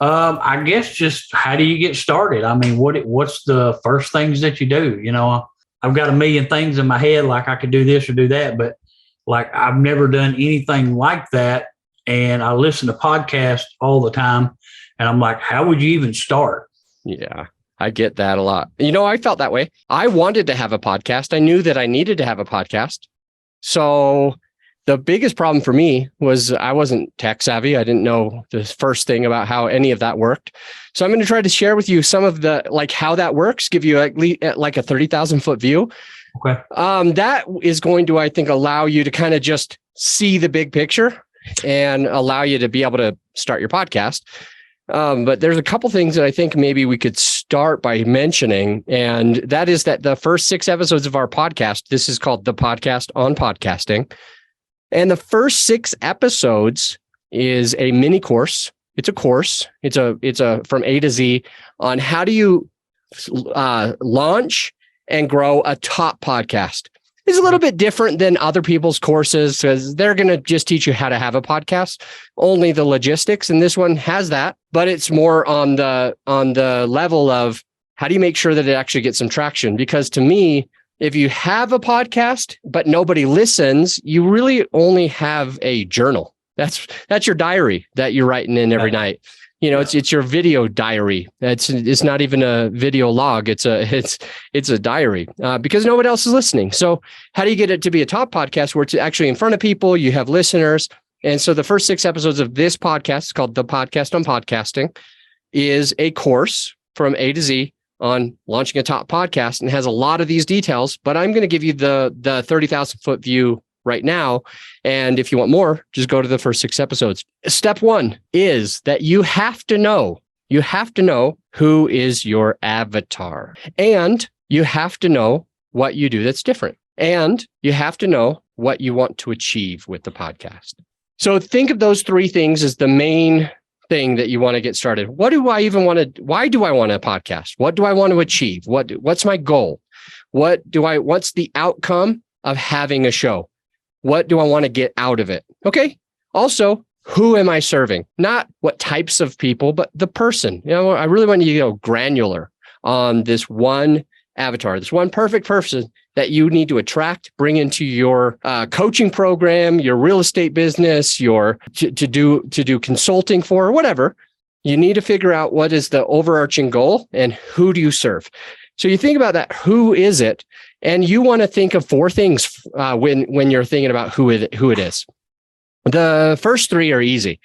I guess just how do you get started? I mean, what's the first things that you do? I've got a million things in my head, like I could do this or do that, but like I've never done anything like that. And I listen to podcasts all the time, and I'm like, how would you even start? Yeah, I get that a lot. I felt that way. I wanted to have a podcast. I knew that I needed to have a podcast. So the biggest problem for me was I wasn't tech savvy. I didn't know the first thing about how any of that worked. So I'm going to try to share with you some of the, like how that works, give you like a 30,000 foot view. Okay. That is going to, I think, allow you to kind of just see the big picture and allow you to be able to start your podcast. But there's a couple things that I think maybe we could start by mentioning. And that is that the first 6 episodes of our podcast, this is called The Podcast on Podcasting. And the first 6 episodes is a mini course. It's a course. It's a from A to Z on how do you launch and grow a top podcast. It's a little bit different than other people's courses because they're going to just teach you how to have a podcast, only the logistics. And this one has that, but it's more on the level of how do you make sure that it actually gets some traction? Because to me, if you have a podcast, but nobody listens, you really only have a journal. That's your diary that you're writing in every night. It's your video diary. It's not even a video log. It's a diary because nobody else is listening. So how do you get it to be a top podcast where it's actually in front of people? You have listeners. And so the first 6 episodes of this podcast is called The Podcast on Podcasting is a course from A to Z on launching a top podcast and has a lot of these details, but I'm going to give you the 30,000 foot view right now. And if you want more, just go to the first 6 episodes. Step 1 is that you have to know who is your avatar, and you have to know what you do that's different, and you have to know what you want to achieve with the podcast. So think of those 3 things as the main thing that you want to get started. Why do I want a podcast? What do I want to achieve? What's my goal? What's the outcome of having a show? What do I want to get out of it? Okay. Also, who am I serving? Not what types of people, but the person. I really want you to go granular on this one avatar, this one perfect person that you need to attract, bring into your coaching program, your real estate business, to do consulting for, whatever. You need to figure out what is the overarching goal and who do you serve. So you think about that. Who is it? And you want to think of 4 things when you're thinking about who it is. The first 3 are easy: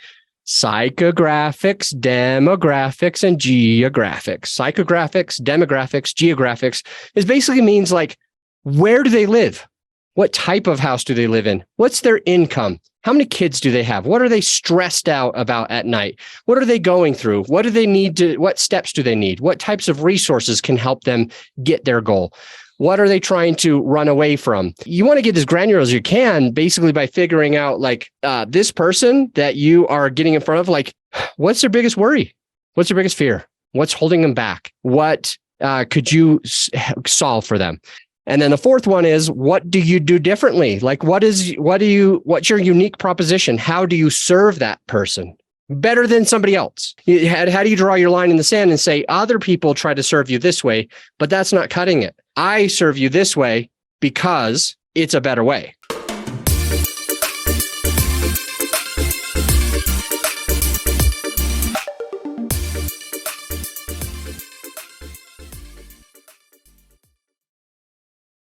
psychographics, demographics, and geographics. Psychographics, demographics, geographics basically means like, where do they live? What type of house do they live in? What's their income? How many kids do they have? What are they stressed out about at night? What are they going through? What do they need to, what steps do they need? What types of resources can help them get their goal? What are they trying to run away from? You want to get as granular as you can, basically by figuring out like this person that you are getting in front of, like, what's their biggest worry? What's their biggest fear? What's holding them back? What could you solve for them? And then the 4th one is, what do you do differently? Like, what's your unique proposition? How do you serve that person better than somebody else? How do you draw your line in the sand and say, other people try to serve you this way, but that's not cutting it. I serve you this way because it's a better way.